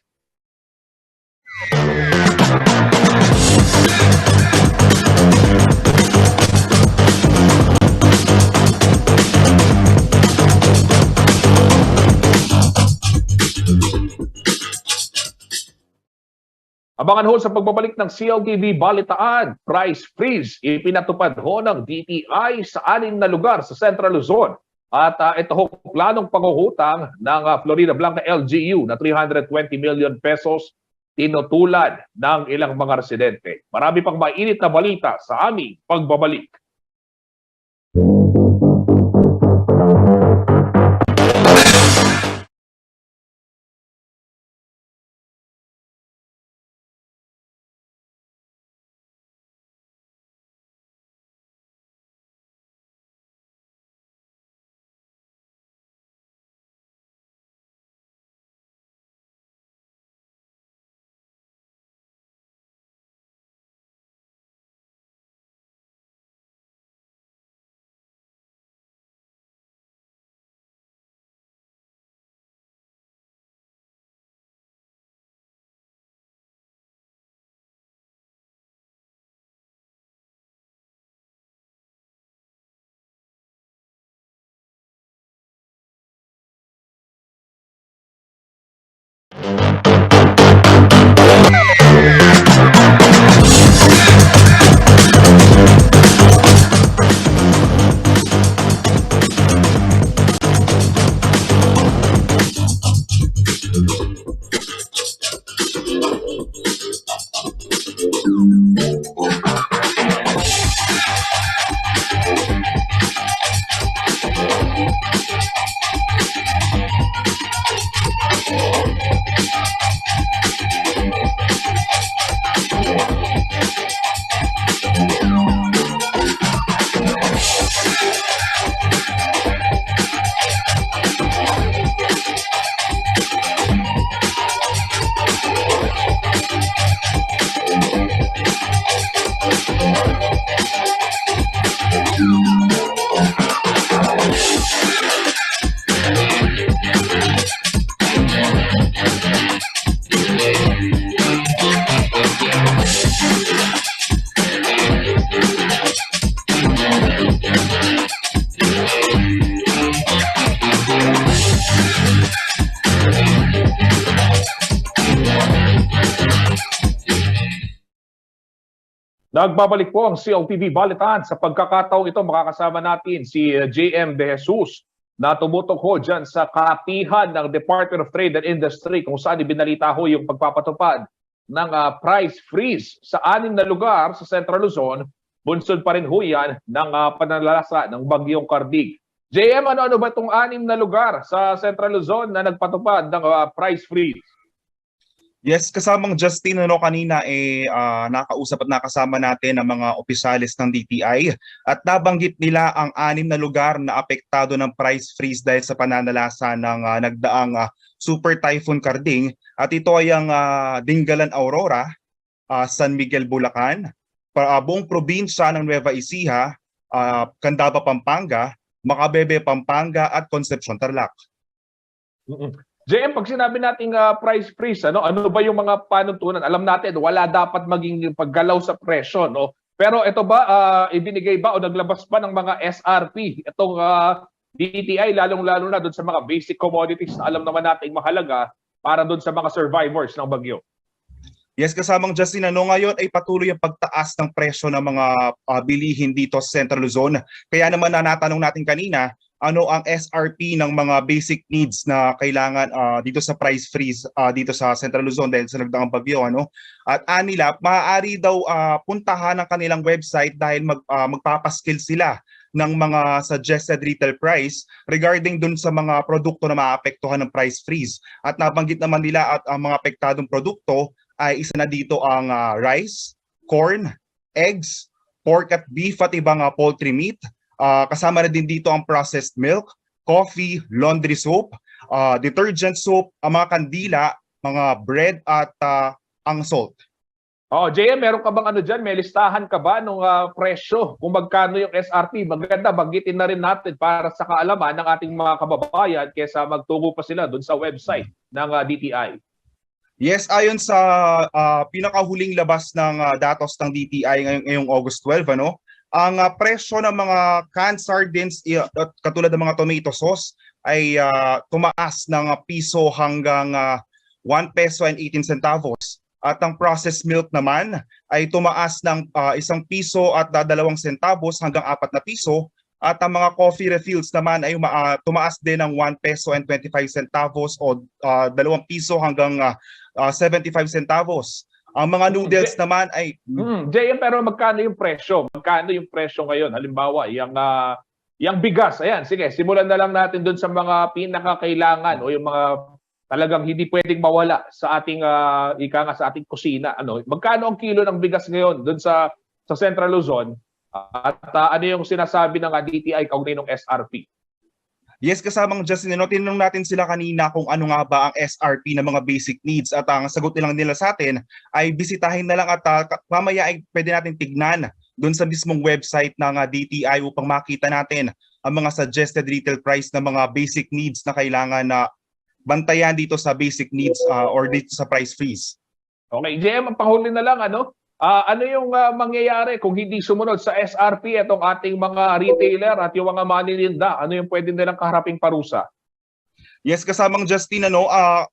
Abangan ho sa pagbabalik ng CLTV Balitaan, price freeze ipinatupad ho ng DTI sa 6 na lugar sa Central Luzon At ito ho, planong pangungutang ng Florida Blanca LGU na 320 million pesos tinutulan ng ilang mga residente. Marami pang mainit na balita sa aming pagbabalik. Nagbabalik po ang CLTV Balitaan. Sa pagkakataong ito, makakasama natin si JM De Jesus na tumutok ho dyan sa kapihan ng Department of Trade and Industry kung saan ibinalita ho yung pagpapatupad ng price freeze sa 6 na lugar sa Central Luzon. Bunsod pa rin ho yan ng pananalasa ng Bagyong Cardig. JM, ano ba itong 6 na lugar sa Central Luzon na nagpatupad ng price freeze? Yes, kasamang Justin kanina nakausap at nakasama natin ang mga opisyalis ng DTI at nabanggit nila ang 6 na lugar na apektado ng price freeze dahil sa pananalasa ng nagdaang Super Typhoon Carding at ito ay ang Dingalan Aurora, San Miguel Bulacan, buong probinsya ng Nueva Ecija, Candaba Pampanga, Macabebe Pampanga at Concepcion Tarlac. JM, pag sinabi nating price freeze, ano ba yung mga panuntunan? Alam natin, wala dapat maging paggalaw sa presyo, no? Pero ito ba, ibinigay ba o naglabas pa ng mga SRP? Itong DTI, lalong-lalo na doon sa mga basic commodities na alam naman natin mahalaga para doon sa mga survivors ng bagyo. Yes, kasamang Justin, ngayon ay patuloy ang pagtaas ng presyo ng mga bilihin dito sa Central Luzon. Kaya naman natanong natin kanina, ano ang SRP ng mga basic needs na kailangan dito sa price freeze dito sa Central Luzon dahil sa nagdaang bagyo, At nila, maaari daw puntahan ang kanilang website dahil magpapaskill sila ng mga suggested retail price regarding dun sa mga produkto na maapektuhan ng price freeze. At nabanggit naman nila at ang mga apektadong produkto ay isa na dito ang rice, corn, eggs, pork at beef at ibang poultry meat. Kasama na din dito ang processed milk, coffee, laundry soap, detergent soap, ang mga kandila, mga bread at ang salt. JM, meron ka bang dyan? May listahan ka ba ng presyo? Kung magkano yung SRP? Maganda, banggitin na rin natin para sa kaalaman ng ating mga kababayan kaysa magtungo pa sila dun sa website ng DTI. Yes, ayon sa pinakahuling labas ng datos ng DTI ngayong August 12, ang presyo ng mga canned sardines katulad ng mga tomato sauce ay tumaas ng piso hanggang 1 peso and 18 centavos. At ang processed milk naman ay tumaas ng 1 piso at 2 centavos hanggang 4 na piso. at ang mga coffee refills naman ay tumaas din ng 1 peso and 25 centavos o 2 piso hanggang 75 centavos. Ang mga noodles naman ay... JM, pero magkano yung presyo? Magkano yung presyo ngayon? Halimbawa, yung bigas, ayan, sige, simulan na lang natin doon sa mga pinakakailangan o yung mga talagang hindi pwedeng mawala sa ating sa ating kusina. Magkano ang kilo ng bigas ngayon doon sa Central Luzon? At ano yung sinasabi ng DTI kaugnay ng SRP? Yes, kasamang Justin, tinanong natin sila kanina kung ano nga ba ang SRP ng mga basic needs at ang sagot nilang nila sa atin ay bisitahin na lang at mamaya ay pwede natin tignan doon sa mismong website ng DTI upang makita natin ang mga suggested retail price ng mga basic needs na kailangan na bantayan dito sa basic needs or dito sa price freeze. Okay, JM, ang pahuli na lang, ano yung mangyayari kung hindi sumunod sa SRP itong ating mga retailer at yung mga manininda? Ano yung pwede nilang kaharaping parusa? Yes, kasamang Justin,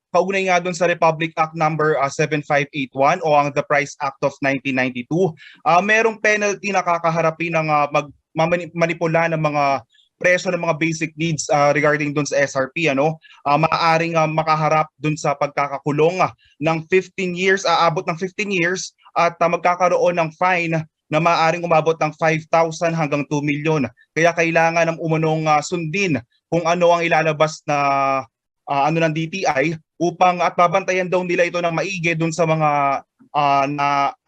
kaugnay nga doon sa Republic Act number 7581 o ang The Price Act of 1992, merong penalty na kakaharapin ng manipula ng mga presyo ng mga basic needs regarding doon sa SRP. Maaaring makaharap doon sa pagkakakulong ng 15 years, aabot ng 15 years at magkakaroon ng fine na maaaring umabot ng 5,000 hanggang 2 million. Kaya kailangan ng umunong sundin kung ano ang ilalabas na ng DTI upang at babantayan daw nila ito ng maigi doon sa mga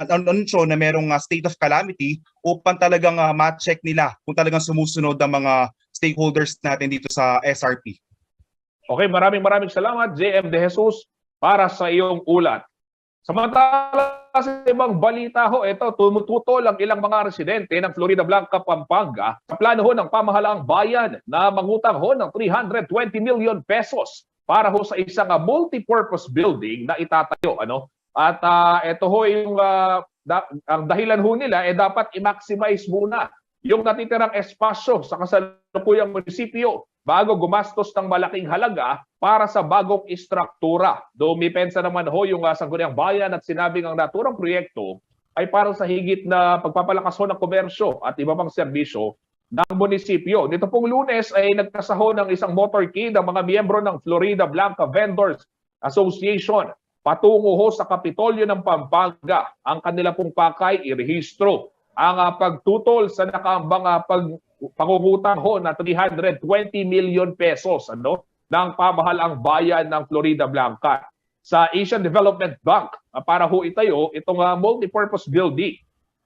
anunsyo na merong state of calamity upang talagang ma-check nila kung talagang sumusunod ang mga stakeholders natin dito sa SRP. Okay, maraming salamat, JM De Jesus, para sa iyong ulat. Samantala sa ibang balita ito, tumututol ang ilang mga residente ng Florida Blanca, Pampanga sa plano ng pamahalaang bayan na mangutang ng 320 million pesos para sa isang multi-purpose building na itatayo. At ito yung ang dahilan nila dapat i-maximize muna yung natitirang espasyo sa kasalukuyang munisipyo bago gumastos ng malaking halaga para sa bagong istruktura. Dumipensa naman yung Sangguniang Bayan at sinabing ang naturang proyekto ay para sa higit na pagpapalakas ng komersyo at iba pang serbisyo ng munisipyo. Nito pong Lunes ay nagkasaho ng isang motorcade ang mga miyembro ng Florida Blanca Vendors Association patungo sa Kapitolyo ng Pampanga. Ang kanila pong pakay irehistro ang pagtutol sa nakaambang pangungutang na 320 million pesos ng pamahalaang bayan ng Florida Blanca sa Asian Development Bank para itayo itong multi-purpose building.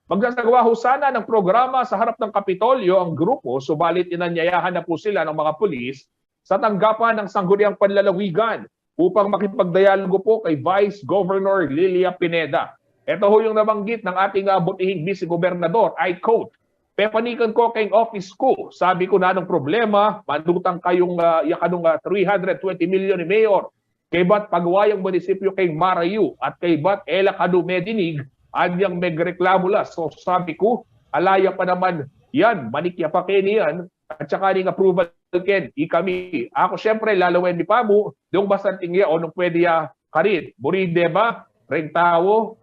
Magsasagawa sana ng programa sa harap ng Kapitolyo ang grupo, subalit inanyayahan na po sila ng mga pulis sa tanggapan ng Sangguniang Panlalawigan upang makipagdialogo po kay Vice Governor Lilia Pineda. Ito yung nabanggit ng ating butihing vice-gobernador, I quote, "Pepanikan ko kayong office ko. Sabi ko na ng problema, mandutang kayong yakanong 320 million ni Mayor. Kay ba't pagwayang munisipyo kay Marayu at kay ba't Ela Kadu Medinig, anyang megreklamo la." So sabi ko, alaya pa naman yan, manikya pa kayo niyan, at saka ning approval ken, kami. Ako syempre, lalawen ni Pamu, yung bastanting ya, o nung pwede ya karin. Buride ba? Ring tao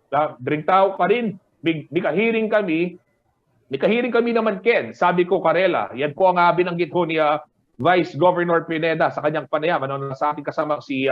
ka rin, nikahiring kami naman Ken. Sabi ko Karela, yan po ang binanggit ni Vice Governor Pineda sa kanyang panayam. Sa ating kasama si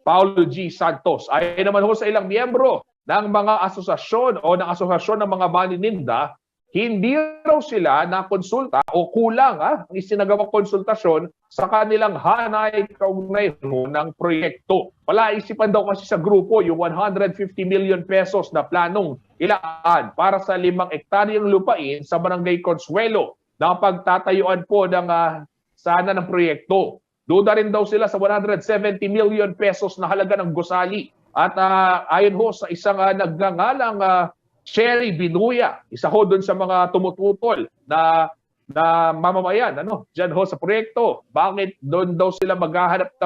Paulo G. Santos. Ay naman sa ilang miyembro ng mga asosasyon o ng asosasyon ng mga manininda, hindi raw sila nakonsulta o kulang ang isinagawang konsultasyon sa kanilang hanay kaugnay ng proyekto. Wala isipan daw kasi sa grupo yung 150 million pesos na planong ilaan para sa 5 ektaryang lupain sa Barangay Consuelo na pagtatayuan po ng sana ng proyekto. Duda rin daw sila sa 170 million pesos na halaga ng gusali. At ayon sa isang nagngangalang Cherry Binuya, isa doon sa mga tumututol na mamamayan diyan sa proyekto. Bakit doon daw sila maghahanap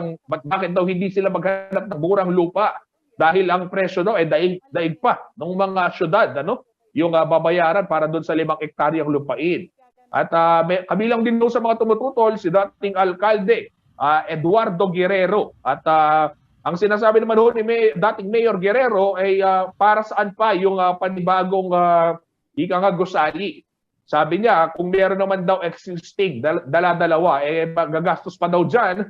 bakit daw hindi sila maghanap ng murang lupa? Dahil ang presyo daig pa ng mga syudad yung babayaran para doon sa 5 ektaryang lupain. At kabilang din sa mga tumututol si dating alkalde Eduardo Guerrero. At ang sinasabi naman ni dating Mayor Guerrero ay para saan pa yung panibagong gusali. Sabi niya, kung meron naman daw existing dala-dalawa, gagastos pa daw dyan.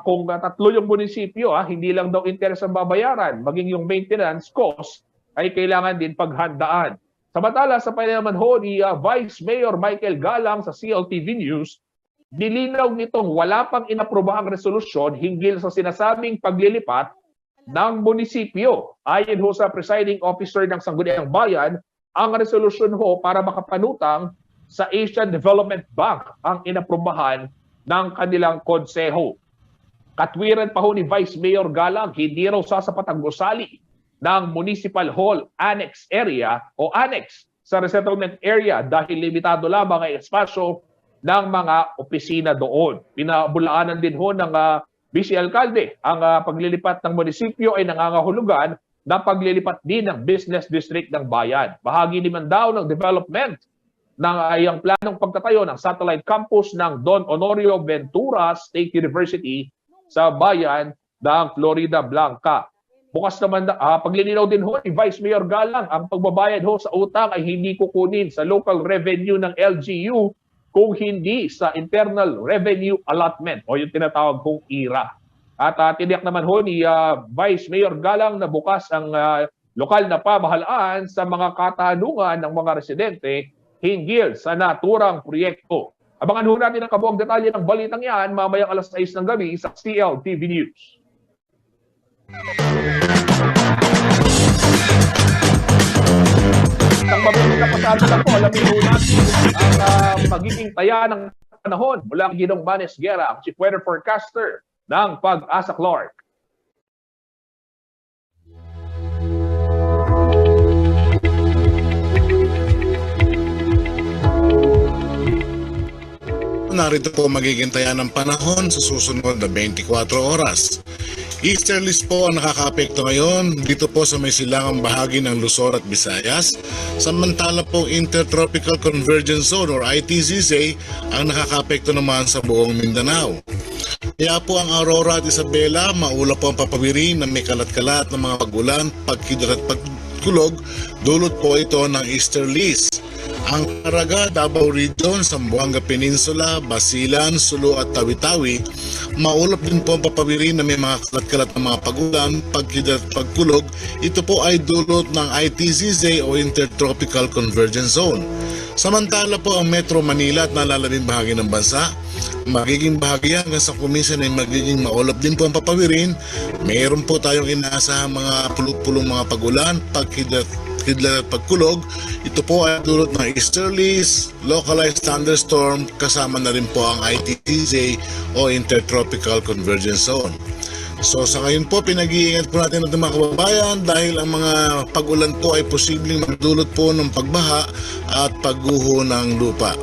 Kung tatlo yung munisipyo, hindi lang daw interest ang babayaran, maging yung maintenance cost ay kailangan din paghandaan. Samantala, sa naman ho ni Vice Mayor Michael Galang sa CLTV News, nilinaw nitong wala pang inaprobahang resolusyon hinggil sa sinasabing paglilipat ng munisipyo. Ayon ho sa presiding officer ng Sangguniang Bayan, ang resolusyon ho para makapanutang sa Asian Development Bank ang inaprobahan ng kanilang konseho. Katwiran pa ho ni Vice Mayor Galang, hindi raw sasapat ang gusali ng Municipal Hall Annex Area o Annex sa resettlement area dahil limitado lamang ang espasyo ng mga opisina doon. Pinabulaanan din ho ng Vice Alcalde ang paglilipat ng munisipyo ay nangangahulugan na paglilipat din ng business district ng bayan. Bahagi naman daw ng development ng ang planong pagtatayo ng satellite campus ng Don Honorio Ventura State University sa bayan ng Florida Blanca. Bukas naman, paglilinaw din ho ni Vice Mayor Galang, ang pagbabayad ho sa utang ay hindi kukunin sa local revenue ng LGU kung hindi sa Internal Revenue Allotment o yung tinatawag kong IRA. At tiniyak naman ho ni Vice Mayor Galang na bukas ang lokal na pamahalaan sa mga katanungan ng mga residente hinggil sa naturang proyekto. Abangan ho natin ang kabuang detalye ng balitang yan mamayang alas 6 ng gabi sa CLTV News. Isang mabilis na pasado lang po, alamin ho natin ang magiging taya ng panahon mula kay Ginong Manes Guerra, ang Chief Weather Forecaster ng Pag-asa Clark. Narito po magiging taya ng panahon sa susunod na 24 oras. Easterlies po ang nakakaapekto ngayon dito po sa may silangang bahagi ng Luzon at Visayas. Samantala po Intertropical Convergence Zone or ITZZ ang nakakaapekto naman sa buong Mindanao. Kaya po ang Aurora at Isabela, maula po ang papawirin na may kalat-kalat ng mga pagulan, pagkidlat at pagkulog, dulot po ito ng easterlies. Ang Caraga, Davao Region, Zamboanga Peninsula, Basilan, Sulu at Tawi-Tawi, maulap din po ang papawirin na may mga kalat-kalat ng mga pagulan, pagkidlat at pagkulog. Ito po ay dulot ng ITZZ o Intertropical Convergence Zone. Samantala po ang Metro Manila at nalalabing bahagi ng bansa, magiging bahagi hanggang sa kuminsan ay magiging maulap din po ang papawirin. Mayroon po tayong inaasahang mga pulong mga pagulan, pagkidlat at pagkulog. Ito po ay dulot ng easterlies, localized thunderstorm, kasama na rin po ang ITZZ o Intertropical Convergence Zone. So sa ngayon po, pinag-iingat po natin ang mga kababayan dahil ang mga pag-ulan po ay posibleng magdulot po ng pagbaha at pagguho ng lupa.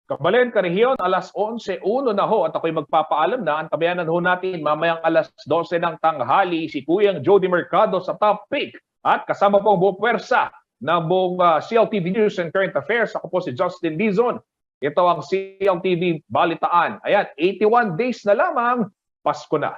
Kabalen, Karehiyon, alas 11:01 na ho at ako'y magpapaalam na. Antabayanan ho natin mamayang alas 12 ng tanghali si Kuyang Jody Mercado sa Top Pick at kasama po ang buong pwersa ng buong CLTV News and Current Affairs. Ako po si Justin Dizon. Ito ang CLTV Balitaan. Ayan, 81 days na lamang, Pasko na.